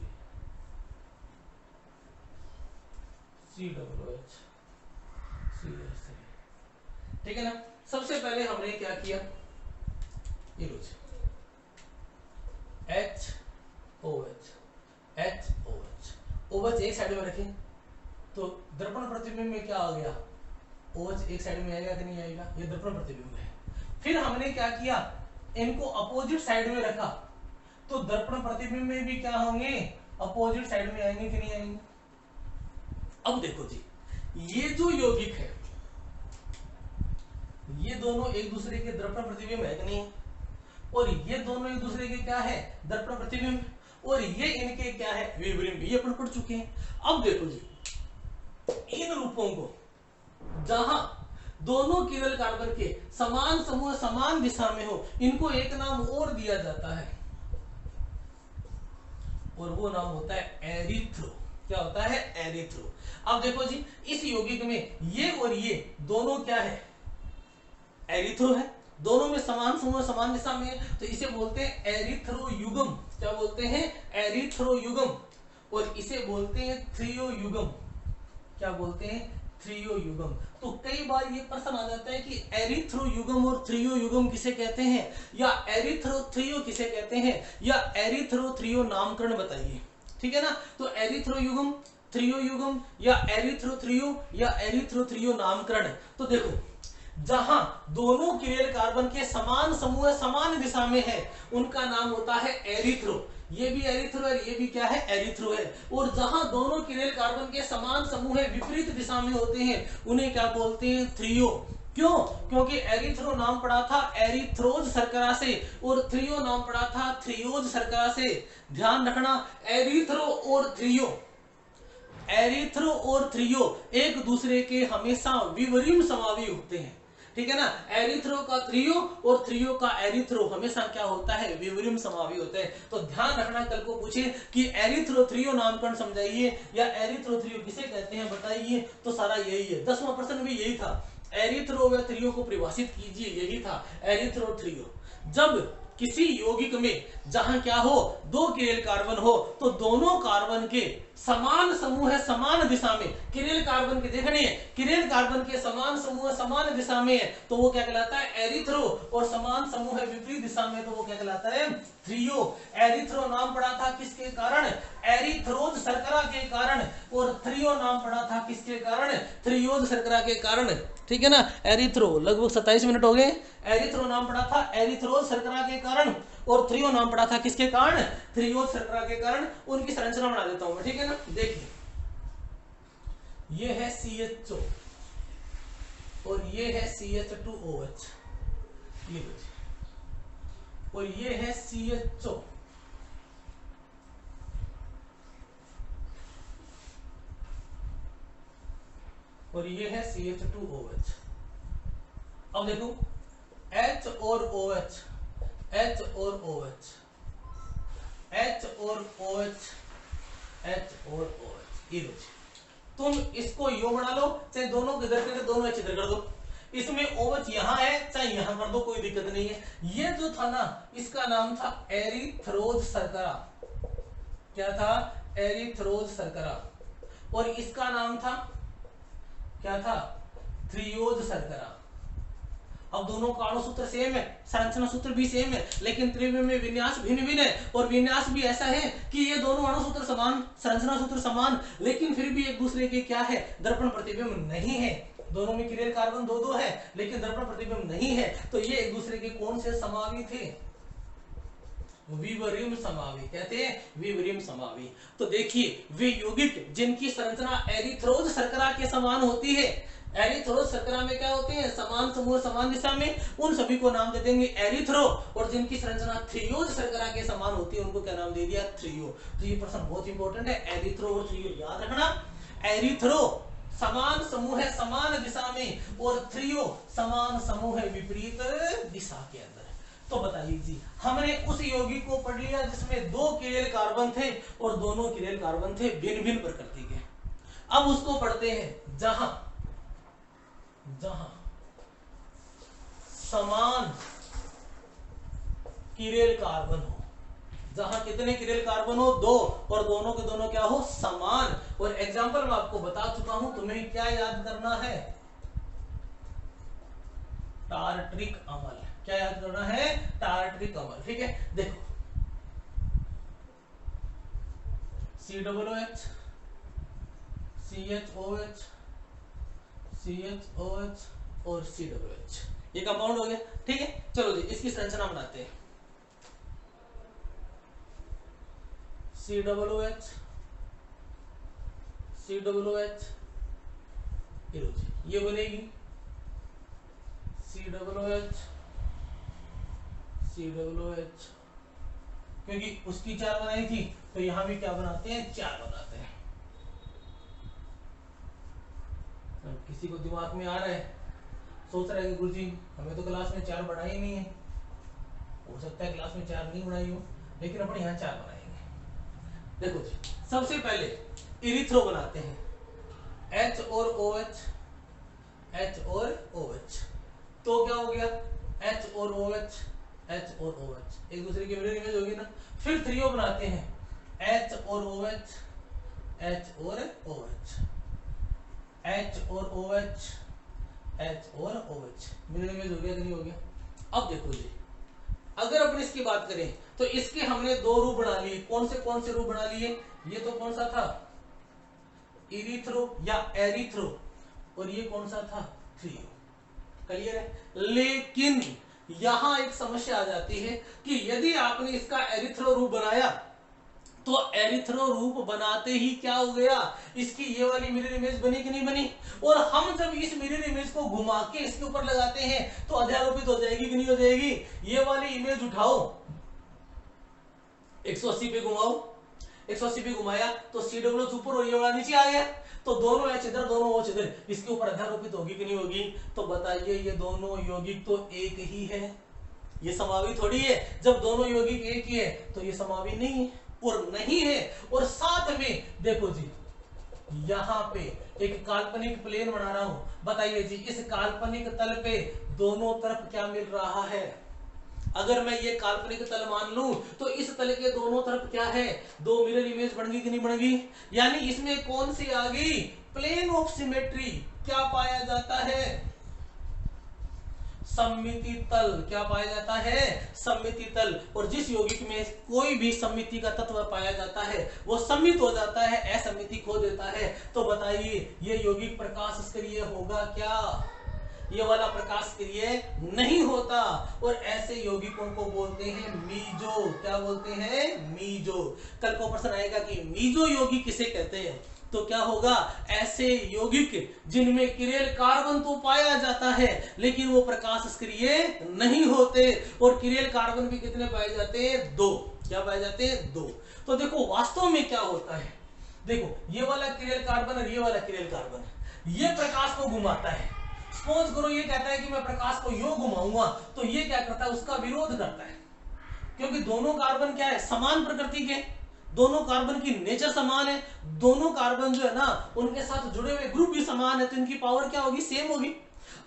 COOH CH3, ठीक है ना। सबसे पहले हमने क्या किया, ये लो HOH OH एक साइड में रखें तो दर्पण प्रतिबिंब में क्या आ गया? OH एक साइड में आएगा कि नहीं आएगा? ये दर्पण प्रतिबिंब है। फिर हमने क्या किया, इनको अपोजिट साइड में रखा, तो दर्पण प्रतिबिंब में भी क्या होंगे? अपोजिट साइड में आएंगे कि नहीं आएंगे? अब देखो जी, ये जो यौगिक है ये दोनों एक दूसरे के दर्पण प्रतिबिंब है कि नहीं? और ये दोनों एक दूसरे के क्या है? दर्पण प्रतिबिंब। और ये इनके क्या है? विवरिम। ये अपन पढ़ चुके हैं। अब देखो जी, इन रूपों को जहां दोनों किरल कार्बन के समान समूह समान दिशा में हो, इनको एक नाम और दिया जाता है और वो नाम होता है एरिथ्रो। क्या होता है? एरिथ्रो। अब देखो जी, इस यौगिक में ये और ये दोनों क्या है? एरिथ्रो है, दोनों में समान समूह समान दिशा में है, तो इसे बोलते हैं एरिथ्रो युगम। क्या बोलते हैं? एरिथ्रो युगम। और इसे बोलते हैं थ्रियो युगम। क्या बोलते हैं? थ्रियो युगम। तो कई बार ये प्रश्न आ जाता है कि एरिथ्रो युगम और थ्रियो युगम किसे कहते हैं, या एरिथ्रो थ्रियो किसे कहते हैं, या एरिथ्रो थ्रियो नामकरण बताइए। ठीक है ना? तो एरिथ्रो युगम, थ्रियो युगम, या एरिथ्रो थ्रियो, या एरिथ्रो थ्रियो नामकरण। तो देखो, जहां दोनों किरेल कार्बन के समान समूह समान दिशा में है, उनका नाम होता है एरिथ्रो। ये भी एरिथ्रो है, ये भी क्या है? एरिथ्रो है। और जहां दोनों किरेल कार्बन के समान समूह विपरीत दिशा में होते हैं, उन्हें क्या बोलते हैं? थ्रियो। क्यों? क्योंकि एरिथ्रो नाम पड़ा था एरिथ्रोज शर्करा से और थ्रियो नाम पड़ा था थ्रियोज शर्करा से। ध्यान रखना, एरिथ्रो और थ्रियो, एरिथ्रो और थ्रियो एक दूसरे के हमेशा विपरीत समावी होते हैं। ठीक है ना? एरिथ्रो का थ्रियो और थ्रियो का एरिथ्रो हमेशा क्या होता है? विपरीत समावी होते हैं। तो ध्यान रखना, कल को पूछे कि एरिथ्रो थ्रियो नामकरण समझाइए या एरिथ्रो थ्रियो किसे कहते हैं बताइए, तो सारा यही है। 10वां प्रश्न भी यही था, एरिथ्रो व थ्रियो को परिभाषित कीजिए, यही था एरिथ्रो थ्रियो। जब किसी यौगिक में जहां क्या हो? दो किरेल कार्बन हो, तो दोनों कार्बन के समान समूह समान दिशा में, किरेल कार्बन के देखने किरेल कार्बन के समान समूह समान दिशा में है, तो वो क्या कहलाता है? एरिथ्रो। और समान समूह विपरीत दिशा में, तो वो क्या कहलाता है? थ्रियो। एरिथ्रो नाम पड़ा था किसके कारण? एरिथ्रोज शर्करा के कारण। और थ्रियो नाम पड़ा था किसके कारण? थ्रियोज शर्करा के कारण। ठीक है ना? एरिथ्रो, लगभग 27 मिनट हो गए। एरिथ्रो नाम पड़ा था एरिथ्रोज शर्करा के कारण, और थ्रियो नाम पड़ा था किसके कारण? थ्रियोज शर्करा के कारण। उनकी संरचना बना देता हूं मैं, ठीक है ना? देखिए, ये है CHO और ये है CH2OH, ये देखिए, और ये है CHO और ये है CH2OH। अब देखो, H और OH, H और OH, H और OH, H और OH, ये देखिए, तुम इसको यो बना लो, चाहे दोनों के इधर करके दोनों H इधर कर दो। इसमें OH यहां है, चाहे यहां कर दो, कोई दिक्कत नहीं है। ये जो था ना, इसका नाम था एरिथ्रोज शर्करा। क्या था? एरिथ्रोज शर्करा। और इसका नाम था क्या था? थ्रियोज शर्करा। अब दोनों का अणु सूत्र सेम है, संरचना सूत्र भी सेम है, लेकिन त्रिविम में विन्यास भिन्न भिन्न है। और विन्यास भी ऐसा है कि ये दोनों अणु सूत्र समान, संरचना सूत्र समान, लेकिन फिर भी एक दूसरे के क्या है? दर्पण प्रतिबिंब नहीं है। दोनों में किरेल कार्बन दो दो है, लेकिन दर्पण प्रतिबिंब नहीं है। तो ये एक दूसरे के कौन से समावी थे? विपरीत समावी। कहते हैं विपरीत समावी। तो देखिए, वे यौगिक जिनकी संरचना एरिथ्रोज शर्करा के समान होती है, एरिथ्रोज शर्करा में क्या होते हैं? समान समूह समान दिशा में, उन सभी को नाम दे देंगे एरिथ्रो। और जिनकी संरचना थ्रियोज शर्करा के समान होती है, उनको क्या नाम दे दिया? थ्रियो। तो ये प्रश्न बहुत इंपॉर्टेंट है, एरिथ्रो और थ्रियो याद रखना। एरिथ्रो समान समूह है समान दिशा में, और थ्रियो समान समूह है विपरीत दिशा के अंदर। तो बताइए जी, हमने उस यौगिक को पढ़ लिया जिसमें दो किरेल कार्बन थे और दोनों किरेल कार्बन थे भिन्न भिन्न प्रकृति के। अब उसको पढ़ते हैं जहां जहां समान किरेल कार्बन हो। जहां कितने किरेल कार्बन हो? दो, और दोनों के दोनों क्या हो? समान। और एग्जांपल मैं आपको बता चुका हूं, तुम्हें क्या याद करना है? टार्ट्रिक अम्ल। क्या याद करना है? टार्ट्रिक अम्ल। ठीक है, देखो, COOH, CHOH, CHOH और COOH, ये कंपाउंड हो गया। ठीक है, चलो जी, इसकी संरचना बनाते हैं। COOH, COOH, ये बनेगी COOH, COOH, क्योंकि उसकी 4 बनाई थी, तो यहां भी क्या बनाते हैं? 4 बनाते हैं। तो किसी को दिमाग में आ रहा है? सोच रहा है कि गुरुजी हमें तो क्लास में 4 बढ़ाई ही नहीं है, हो सकता है क्लास में 4 नहीं बढ़ाई हो, लेकिन अपन यहाँ 4 बनाएंगे। देखो जी, सबसे पहले इरिथ्रो बनाते हैं, H और OH, H और OH, तो क्या हो गया H और OH, H और OH एक दूसरे की मिरर इमेज होगी ना। फिर थ्रियो बनाते हैं, H और OH, H और OH, H और OH, H और OH मिरर इमेज हो गया कि नहीं हो गया। अब देखो जी, अगर अपन इसकी बात करें तो इसके हमने 2 रूप बना लिए। कौन से रूप बना लिए? ये तो कौन सा था, इरिथ्रो या एरिथ्रो, और ये कौन सा था, थ्रियो। क्लियर है। लेकिन यहां एक समस्या आ जाती है कि यदि आपने इसका एरिथ्रो रूप बनाया तो एरिथ्रो रूप बनाते ही क्या हो गया, इसकी ये वाली मिरर इमेज बनी कि नहीं बनी। और हम जब इस मिरर इमेज को घुमा के इसके ऊपर लगाते हैं तो अध्यारोपित हो जाएगी कि नहीं हो जाएगी। ये वाली इमेज उठाओ, 180 पे घुमाओ, 180 पे घुमाया तो CW ऊपर और ये वाला नीचे आ गया, तो दोनों H इधर दोनों OH इधर, इसके ऊपर अध्यारोपित होगी कि नहीं होगी। तो बताइए ये दोनों यौगिक तो एक ही है, ये समावी थोड़ी है। जब दोनों यौगिक एक ही है तो ये समावी नहीं है और नहीं है। और साथ में देखो जी, यहां पे एक काल्पनिक प्लेन बना रहा हूं, बताइए जी इस काल्पनिक तल पे दोनों तरफ क्या मिल रहा है। अगर मैं ये काल्पनिक तल मान लूं तो इस तल के दोनों तरफ क्या है, 2 मिरर इमेज बन गई कि नहीं बन गई। यानी इसमें कौन सी आ गई, प्लेन ऑफ सिमेट्री। क्या पाया जाता है, सममिति तल। क्या पाया जाता है, सममिति तल। और जिस यौगिक में कोई भी सममिति का तत्व पाया जाता है वो सममित हो जाता है, असममिति खो देता है। तो बताइए ये यौगिक प्रकाश निष्क्रिय होगा क्या, ये वाला प्रकाश निष्क्रिय नहीं होता। और ऐसे यौगिकों को बोलते हैं मीजो। क्या बोलते हैं, मीजो। कल को प्रश्न आएगा कि मीजो यौगिक किसे कहते हैं, तो क्या होगा, ऐसे यौगिक जिनमें किरेल कार्बन तो पाया जाता है लेकिन वो प्रकाश निष्क्रिय नहीं होते। और किरेल कार्बन भी कितने पाए जाते हैं, 2। क्या पाए जाते हैं, 2। तो देखो वास्तव में क्या होता है, देखो ये वाला किरेल कार्बन और ये वाला किरेल कार्बन, ये प्रकाश को घुमाता है। सपोज करो ये कहता है कि मैं प्रकाश को यूं घुमाऊंगा, तो ये क्या करता है, उसका विरोध करता है। क्योंकि दोनों कार्बन क्या है, समान प्रकृति के, दोनों कार्बन की नेचर समान है, दोनों कार्बन जो है ना उनके साथ जुड़े हुए ग्रुप भी समान है, तो इनकी पावर क्या होगी, सेम होगी।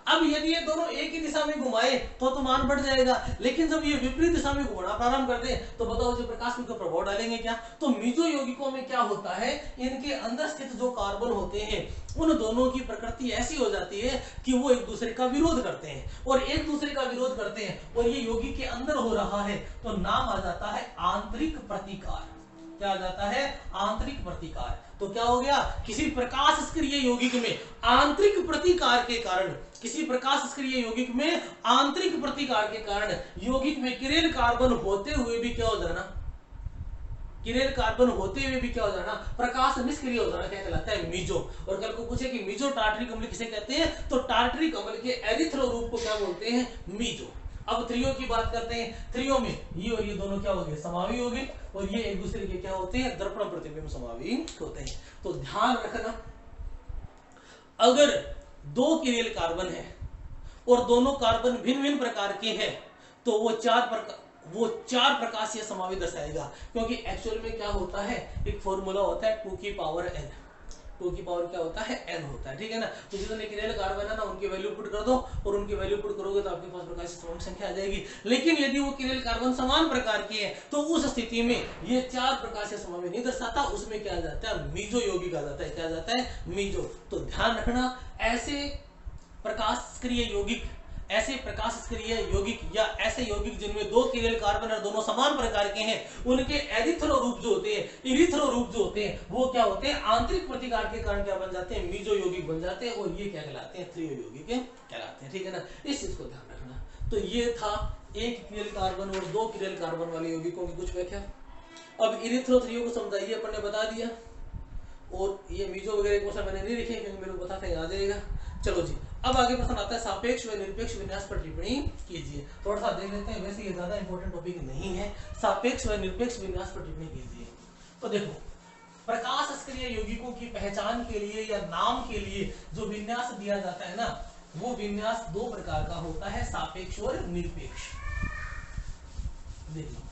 अब यदि ये दोनों एक ही दिशा में घुमाए तो मान बढ़ जाएगा, लेकिन जब ये विपरीत दिशा में घूमना प्रारंभ कर दे तो बताओ जो प्रकाश में प्रभाव डालेंगे क्या। तो मीजो यौगिकों में क्या होता है, इनके अंदर स्थित जो कार्बन होते हैं उन दोनों की प्रकृति ऐसी हो जाती है कि वो एक दूसरे का विरोध करते हैं, और एक दूसरे का विरोध करते हैं और ये यौगिक के अंदर हो रहा है, तो नाम आ जाता है आंतरिक प्रतिकार। क्या आ जाता है, आंतरिक प्रतिकार। तो क्या हो गया, किसी प्रकाश निष्क्रिय यौगिक में आंतरिक प्रतिकार के कारण, किसी प्रकाश निष्क्रिय यौगिक में आंतरिक प्रतिकार के कारण यौगिक में किरेल कार्बन होते हुए भी क्या हो जाना, किरेल कार्बन होते हुए भी क्या हो जाना, प्रकाश निष्क्रिय हो जाना, क्या कहलाता है, मीजो। और कल को पूछे कि मीजो टार्टरिक अम्ल किसे कहते हैं, तो टार्टरिक अम्ल के एरिथ्रो रूप को क्या बोलते हैं, मीजो। अब थ्रियो की बात करते हैं। थ्रियो में ये और ये दोनों क्या हो गए, समावी हो गए, और ये एक दूसरे के क्या होते हैं, दर्पण प्रतिबिंब समावी होते हैं। तो ध्यान रखना, अगर 2 किरेल कार्बन है और दोनों कार्बन भिन्न भिन्न प्रकार के हैं तो वो 4 प्रकाशीय समावी दर्शाएगा। क्योंकि एक्चुअल में क्या होता है, एक फॉर्मूला होता है 2 की पावर n। 2 की पावर क्या होता है, n होता है, ठीक है ना। तो जितने किरेल कार्बन है ना उनकी वैल्यू पुट कर दो, और उनकी वैल्यू पुट करोगे तो आपके पास प्रकाशीय समावी संख्या आ जाएगी। लेकिन यदि वो किरेल कार्बन समान प्रकार के हैं तो उस स्थिति में ये 4 प्रकाशीय समावी नहीं दर्शाता, उसमें क्या आ जाता है, मीजो यौगिक आ जाता है। क्या आ जाता है, मीजो। तो ध्यान रखना, ऐसे प्रकाश निष्क्रिय यौगिक, ऐसे प्रकाश निष्क्रिय यौगिक या ऐसे यौगिक जिनमें 2 किरेल कार्बन और दोनों समान प्रकार के हैं, उनके एरिथ्रो रूप जो होते हैं, इरिथ्रो रूप जो होते हैं, वो क्या होते हैं, आंतरिक प्रतिकार के कारण क्या बन जाते हैं, मीजो यौगिक बन जाते हैं, और ये क्या कहलाते हैं, थ्रियो यौगिक कहलाते हैं, ठीक है ना। इस चीज को ध्यान रखना। तो ये था 1 किरेल कार्बन और 2 किरेल कार्बन वाले यौगिकों की कुछ व्याख्या। अब इरिथ्रो थ्रियो को समझाइए, अपन ने बता दिया, और ये मीजो वगैरह क्वेश्चन मैंने नहीं लिखे क्योंकि मेरे को पता था याद आएगा। चलो जी, अब आगे प्रश्न आता है, सापेक्ष व निरपेक्ष विन्यास पर टिप्पणी कीजिए। थोड़ा सा देख लेते हैं, वैसे ये ज्यादा इंपॉर्टेंट टॉपिक नहीं है। सापेक्ष व निरपेक्ष विन्यास पर टिप्पणी कीजिए। तो देखो, प्रकाश निष्क्रिय यौगिकों की पहचान के लिए या नाम के लिए जो विन्यास दिया जाता है ना, वो विन्यास दो प्रकार का होता है, सापेक्ष और निरपेक्ष। देखिए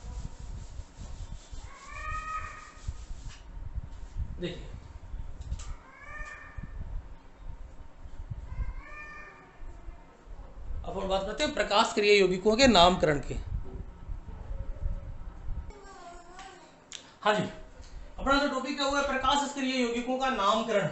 देखिए अपन बात करते हैं प्रकाश क्रिया यौगिकों के नामकरण की। हाँ जी, अपना जो टॉपिक है वो है प्रकाश क्रिया यौगिकों का नामकरण।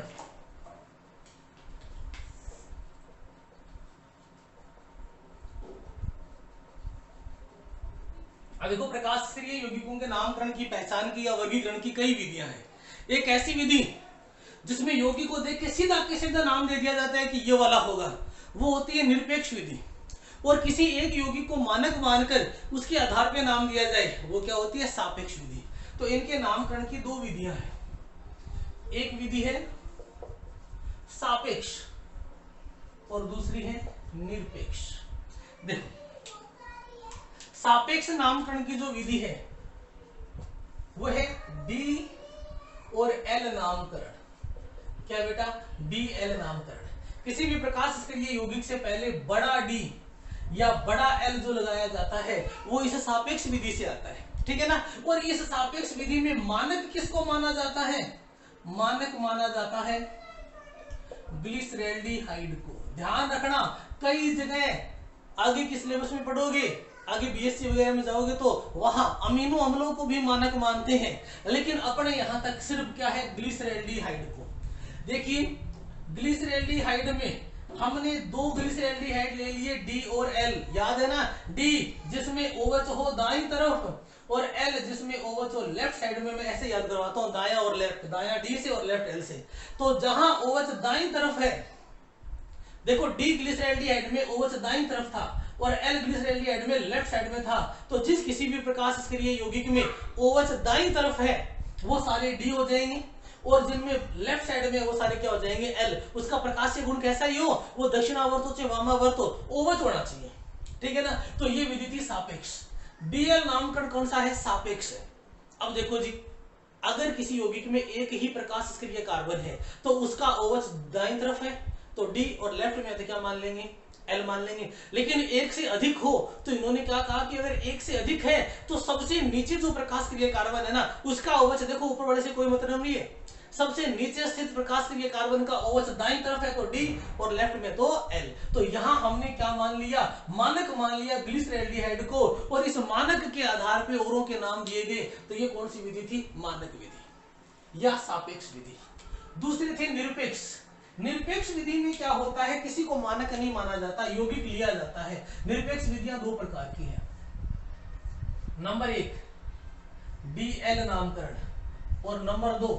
अब देखो, प्रकाश क्रिया यौगिकों के नामकरण की, पहचान की या वर्गीकरण की कई विधियां हैं। एक ऐसी विधि जिसमें यौगिक को देख के सीधा नाम दे दिया जाता है कि ये वाला होगा, वो होती है निरपेक्ष विधि। और किसी एक यौगिक को मानक मानकर उसके आधार पर नाम दिया जाए, वो क्या होती है, सापेक्ष विधि। तो इनके नामकरण की दो विधियां हैं। एक विधि है सापेक्ष और दूसरी है निरपेक्ष। देखो, सापेक्ष नामकरण की जो विधि है वो है डी और एल नामकरण। क्या बेटा, डी एल नामकरण। किसी भी प्रकाश क्रिया यौगिक से पहले बड़ा डी या बड़ा एल जो लगाया जाता है वो इस सापेक्ष विधि से आता है, ठीक है ना। और इस सापेक्ष विधि में मानक किसको माना जाता है, मानक माना जाता है ग्लिसरैल्डिहाइड को। ध्यान रखना, कई जगह आगे के सिलेबस में पढ़ोगे, आगे बीएससी वगैरह में जाओगे तो वहां अमीनो अम्लों को भी मानक मानते हैं, लेकिन अपने यहां तक सिर्फ क्या है, ग्लिसरैल्डिहाइड को। देखिए, ग्लिसरैल्डिहाइड में हमने दो ग्लिसरैल्डिहाइड ले लिए, डी और एल। याद है ना, डी जिसमें OH हो दाईं तरफ और एल जिसमें OH हो लेफ्ट साइड में। मैं ऐसे याद करवाता हूं, दाया और लेफ्ट, दाया डी से और लेफ्ट एल से। तो जहां OH दाईं तरफ है, देखो डी ग्लिसरैल्डिहाइड में OH दाईं तरफ था और एल ग्लिसरैल्डिहाइड में लेफ्ट साइड में था। तो जिस किसी भी प्रकाश क्रिया यौगिक में OH दाईं तरफ है वो सारे डी हो जाएंगे, और जिनमें लेफ्ट साइड में वो सारे क्या हो जाएंगे, एल। उसका प्रकाशीय गुण कैसा ही हो, वो दक्षिणावर्त हो चाहे वामावर्त हो, OH होना चाहिए, ठीक है ना। तो ये विधि थी सापेक्ष। डीएल नामकरण कौन सा है, सापेक्ष है। अब देखो जी, अगर किसी यौगिक में एक ही प्रकाश क्रिया कार्बन है तो उसका OH दाईं तरफ है तो डी, और लेफ्ट में तो क्या मान लेंगे, एल मान लेंगे। लेकिन एक से अधिक हो तो इन्होंने क्या कहा कि अगर एक से अधिक है तो सबसे नीचे जो प्रकाश क्रिया कार्बन है ना उसका OH, देखो ऊपर वाले से कोई मतलब नहीं है, सबसे नीचे स्थित प्रकाश क्रिया कार्बन का OH दाईं तरफ है तो डी और लेफ्ट में तो एल। तो यहां हमने क्या मान लिया, मानक मान लिया ग्लिसरैल्डिहाइड को, और इस मानक के आधार पे औरों के नाम दिए गए। तो ये कौन सी विधि थी, मानक विधि या सापेक्ष विधि। दूसरी थी निरपेक्ष। निरपेक्ष विधि में क्या होता है, किसी को मानक नहीं माना जाता, यौगिक लिया जाता है। निरपेक्ष विधियां दो प्रकार की हैं। नंबर एक डीएल नामकरण और नंबर दो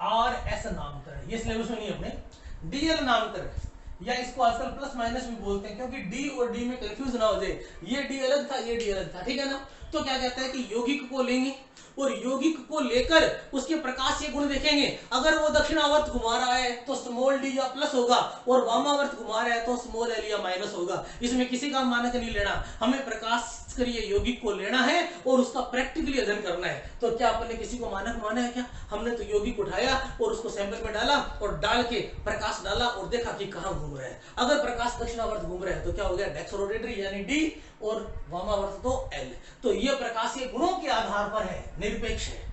RS नामकरण। ये सिलेबस में नहीं है अपने। डीएल नामकरण या इसको आजकल प्लस माइनस भी बोलते हैं, क्योंकि डी और डी में कंफ्यूज ना हो जाए, ये डी अलग था ये डी अलग था, ठीक है ना। तो क्या कहता है कि यौगिक को लेंगे और यौगिक को लेकर उसके प्रकाशीय गुण देखेंगे। अगर वो दक्षिणावर्त घुमा रहा है तो स्मॉल डी या प्लस होगा, और वामावर्त घुमा रहा है तो स्मॉल एल या माइनस होगा। इसमें किसी का मानक नहीं लेना, हमें प्रकाश क्रिया यौगिक को लेना है और उसका प्रैक्टिकली अध्ययन करना है। तो क्या आपने किसी को मानक माना है क्या, हमने तो यौगिक उठाया और उसको सैंपल में डाला और डाल के प्रकाश डाला और देखा कि कहां घूम रहा है। अगर प्रकाश दक्षिणावर्त घूम रहा है तो क्या हो गया, डेक्सरोटेटरी यानी डी, और वामावर्त तो एल। तो ये प्रकाशीय गुणों के आधार पर है, निरपेक्ष है।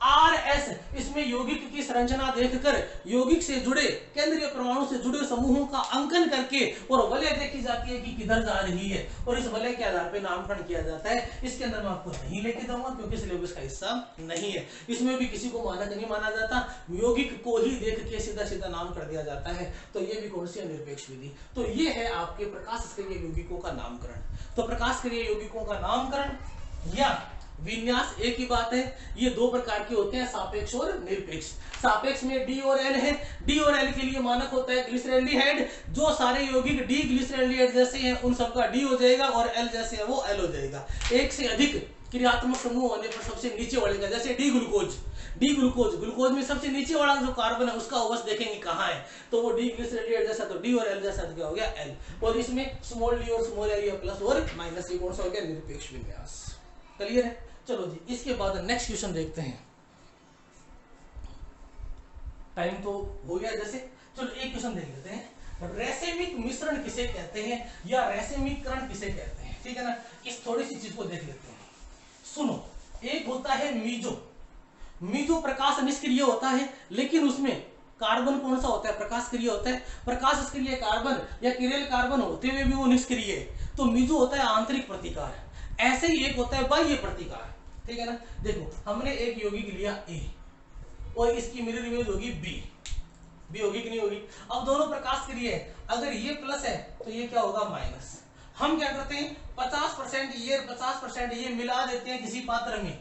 RS इसमें यौगिक की संरचना देखकर यौगिक से जुड़े केंद्रीय परमाणु से जुड़े समूहों का अंकन करके और वलय देखी जाती है कि किधर जा रही है, और इस वलय के आधार पर नामकरण किया जाता है। इसके अंदर मैं आपको नहीं लेके जाऊंगा क्योंकि सिलेबस का हिस्सा नहीं है। इसमें भी किसी को मानक नहीं माना जाता, यौगिक को ही देख के सीधा सीधा नाम कर दिया जाता है। तो ये भी कौन सी निरपेक्ष विधि। तो ये है आपके प्रकाश क्रिया यौगिकों का नामकरण। तो प्रकाश क्रिया यौगिकों का नामकरण या विन्यास एक ही बात है। ये दो प्रकार के होते हैं, सापेक्ष और निरपेक्ष। सापेक्ष में डी और एल है। डी और एल के लिए मानक होता है ग्लिसरैल्डिहाइड। जो सारे यौगिक डी ग्लिसरैल्डिहाइड जैसे हैं उन सबका डी हो जाएगा, और एल जैसे है वो एल हो जाएगा। एक से अधिक क्रियात्मक समूह होने पर सबसे नीचे वाले का, जैसे डी ग्लूकोज, ग्लूकोज में सबसे नीचे वाला जो कार्बन है उसका OH देखेंगे कहाँ है, तो वो डी ग्लिसरैल्डिहाइड जैसा, तो डी और एल जैसा तो क्या हो गया, एल। और इसमें स्मॉल डी और स्मॉल एल या प्लस और माइनस, ये कौन सा हो गया, निरपेक्ष विन्यास। क्लियर है। चलो जी, इसके बाद नेक्स्ट क्वेश्चन देखते हैं। टाइम तो हो गया जैसे, चलो एक क्वेश्चन देख लेते हैं। रैसेमिक मिश्रण किसे कहते हैं या रैसेमीकरण किसे कहते हैं, ठीक है ना। इस थोड़ी सी चीज को देख लेते हैं। सुनो, एक होता है मीजो। मीजो प्रकाश निष्क्रिय होता है, लेकिन उसमें कार्बन कौन सा होता है, प्रकाश क्रिय होता है। प्रकाश निष्क्रिय कार्बन या किरेल कार्बन होते हुए भी वो निष्क्रिय है, तो मीजो होता है आंतरिक प्रतिकार। ऐसे ही एक होता है बाह्य प्रतिकार, ठीक है ना। देखो हमने एक यौगिक लिया ए और इसकी मिरर इमेज होगी बी होगी कि नहीं होगी। अब दोनों प्रकाश क्रिय है, अगर ये प्लस है तो ये क्या होगा माइनस। हम क्या करते हैं 50% ये 50% ये मिला देते हैं किसी पात्र में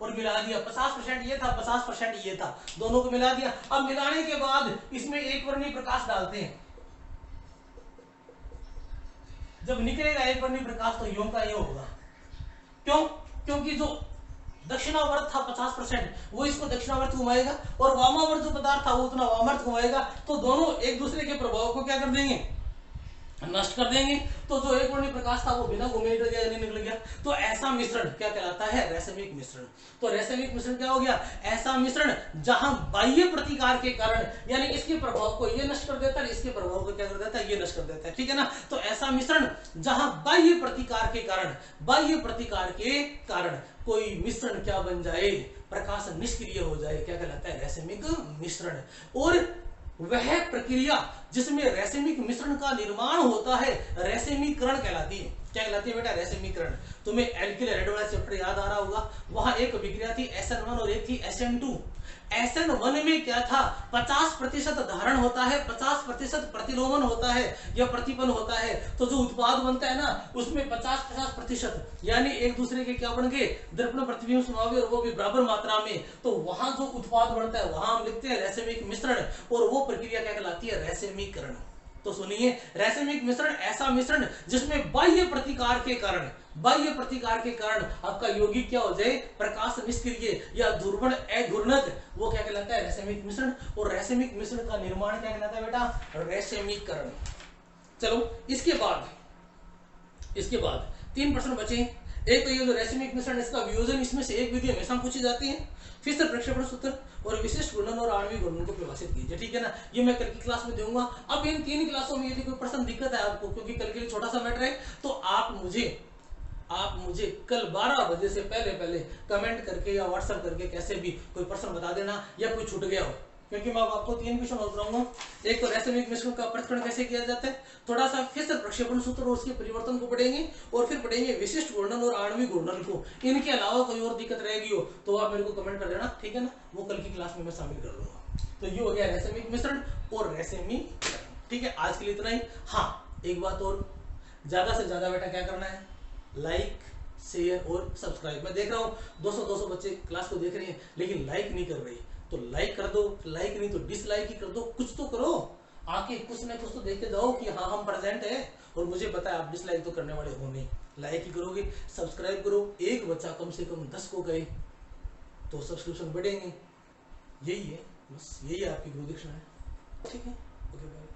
और मिला दिया, 50% ये था 50% ये था, दोनों को मिला दिया। अब मिलाने के बाद इसमें एक वर्णीय प्रकाश डालते हैं, जब निकलेगा एक वर्णीय प्रकाश तो योग का योग होगा। क्यों? क्योंकि जो दक्षिणावर्त था 50% वो इसको दक्षिणावर्त घुमाएगा और वामावर्त जो पदार्थ था वो उतना वामावर्त घुमाएगा, तो दोनों एक दूसरे के प्रभाव को क्या कर देंगे, नष्ट कर देंगे। तो जो एक वर्णीय प्रकाश था वो बिना घूमे निकल गया, नहीं निकल गया। तो ऐसा मिश्रण क्या कहलाता है, रैसेमिक मिश्रण। तो रैसेमिक मिश्रण क्या हो गया, ऐसा मिश्रण जहां बाह्य प्रतिकार के कारण, यानी इसके प्रभाव को ये नष्ट कर देता है, इसके प्रभाव को क्या कर देता है, ये नष्ट कर देता है, ठीक है ना। तो ऐसा मिश्रण जहां बाह्य प्रतिकार के कारण कोई मिश्रण क्या बन जाए, प्रकाश निष्क्रिय हो जाए, क्या कहलाता है, रैसेमिक मिश्रण। और वह प्रक्रिया जिसमें रैसेमिक मिश्रण का निर्माण होता है रैसेमीकरण कहलाती है। क्या कहलाती है बेटा, रैसेमीकरण। तुम्हें एल्किल रेड वाला चैप्टर याद आ रहा होगा, वहां एक अभिक्रिया थी SN1 और एक थी SN2। SN1 में क्या था, 50% धारण होता है, 50% प्रतिलोमन होता है या प्रतिपन्न होता है। तो जो उत्पाद बनता है ना उसमें 50-50% यानी एक दूसरे के क्या बन गए, दर्पण प्रतिबिंब समावि, और वो भी बराबर मात्रा में। तो वहां जो उत्पाद बनता है वहां हम लिखते हैं रैसेमिक मिश्रण, और वो प्रक्रिया क्या कहलाती है, रैसेमीकरण। तो सुनिए, रैसेमिक मिश्रण ऐसा मिश्रण जिसमें बाह्य प्रतिकार के कारण आपका यौगिक क्या हो जाए, प्रकाश निष्क्रिय या ध्रुवण अघूर्णक, वो क्या कहलाता है, रैसेमिक मिश्रण। और रैसेमिक मिश्रण का निर्माण क्या कहलाता है बेटा, रैसेमीकरण। चलो इसके बाद 3 प्रश्न बचे। एक तो ये जो रैसेमिक मिश्रण, इसका वियोजन, इसमें से एक विधि हमेशा पूछी जाती है। फिर प्रक्षेपण सूत्र और विशिष्ट घूर्णन और आणविक घूर्णन को परिभाषित कीजिए, ठीक है ना। ये मैं कल की क्लास में दूंगा। अब इन 3 क्लासों में यदि कोई प्रश्न दिक्कत है आपको, क्योंकि कल के लिए छोटा सा मैटर है, तो आप मुझे कल 12 बजे से पहले कमेंट करके या व्हाट्सएप करके कैसे भी कोई प्रश्न बता देना, या कोई छूट गया हो, क्योंकि मैं आपको 3 क्वेश्चन बताऊंगा। एक तो रैसेमिक मिश्रण का परीक्षण कैसे किया जाता है, थोड़ा सा फिर से प्रक्षेपण सूत्र और उसके परिवर्तन को पढ़ेंगे, और फिर पढ़ेंगे विशिष्ट घूर्णन और आणविक घूर्णन को। इनके अलावा कोई और दिक्कत रहेगी हो तो आप मेरे को कमेंट कर देना, ठीक है ना, वो कल की क्लास में मैं शामिल कर लूंगा। तो ये हो गया रैसेमिक मिश्रण और रैसेमीकरण, ठीक है। आज के लिए इतना ही। हाँ, एक बात और, ज्यादा से ज्यादा बेटा क्या करना है, लाइक शेयर और सब्सक्राइब। मैं देख रहा हूँ 200 बच्चे क्लास को देख रहे हैं लेकिन लाइक नहीं कर रहे, तो लाइक कर दो, लाइक नहीं तो डिसलाइक ही कर दो, कुछ तो करो, आके कुछ ना कुछ तो देख के जाओ कि हाँ हम प्रेजेंट है। और मुझे पता है आप डिसलाइक तो करने वाले हो नहीं, लाइक ही करोगे, सब्सक्राइब करो। एक बच्चा कम से कम 10 को गए तो सब्सक्रिप्शन बढ़ेंगे। यही है, बस यही आपकी गुरु दक्षिणा है, ठीक है। Okay bye.